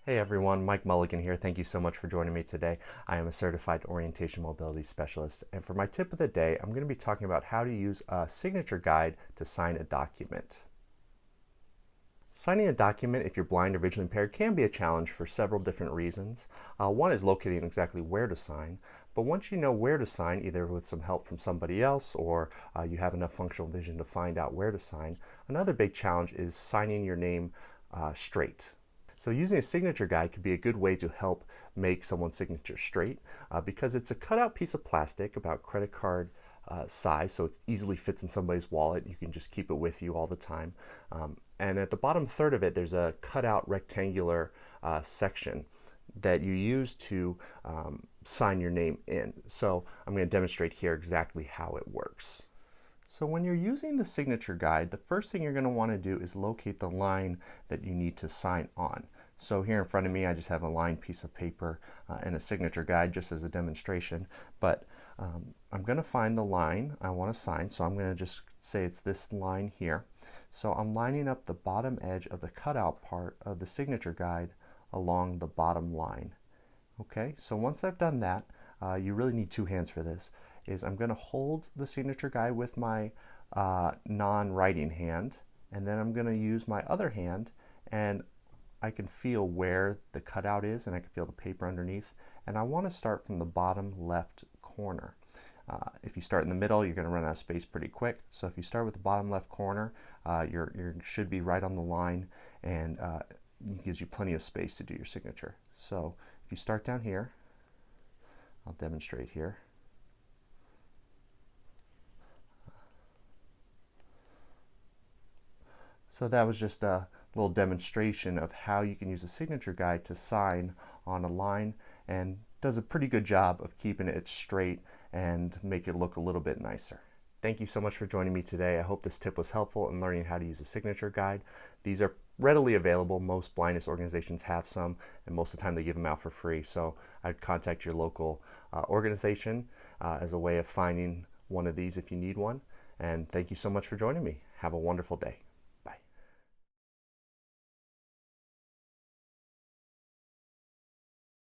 Hey everyone, Mike Mulligan here. Thank you so much for joining me today. I am a certified orientation mobility specialist, and for my tip of the day, I'm going to be talking about how to use a signature guide to sign a document. Signing a document if you're blind or visually impaired can be a challenge for several different reasons. One is locating exactly where to sign, but once you know where to sign, either with some help from somebody else or you have enough functional vision to find out where to sign, another big challenge is signing your name straight. So using a signature guide could be a good way to help make someone's signature straight because it's a cutout piece of plastic about credit card size, so it easily fits in somebody's wallet. You can just keep it with you all the time. And at the bottom third of it, there's a cutout rectangular section that you use to sign your name in. So I'm going to demonstrate here exactly how it works. So when you're using the signature guide, the first thing you're going to want to do is locate the line that you need to sign on. So here in front of me, I just have a lined piece of paper and a signature guide just as a demonstration. But I'm going to find the line I want to sign. So I'm going to just say it's this line here. So I'm lining up the bottom edge of the cutout part of the signature guide along the bottom line. Okay, so once I've done that, you really need two hands for this, is I'm going to hold the signature guide with my non-writing hand, and then I'm going to use my other hand, and I can feel where the cutout is, and I can feel the paper underneath, and I want to start from the bottom left corner. If you start in the middle, you're going to run out of space pretty quick, so if you start with the bottom left corner, you should be right on the line, and it gives you plenty of space to do your signature. So if you start down here, I'll demonstrate here. So that was just a little demonstration of how you can use a signature guide to sign on a line, and does a pretty good job of keeping it straight and make it look a little bit nicer. Thank you so much for joining me today. I hope this tip was helpful in learning how to use a signature guide. These are readily available. Most blindness organizations have some, and most of the time they give them out for free. So I'd contact your local organization as a way of finding one of these if you need one. And thank you so much for joining me. Have a wonderful day.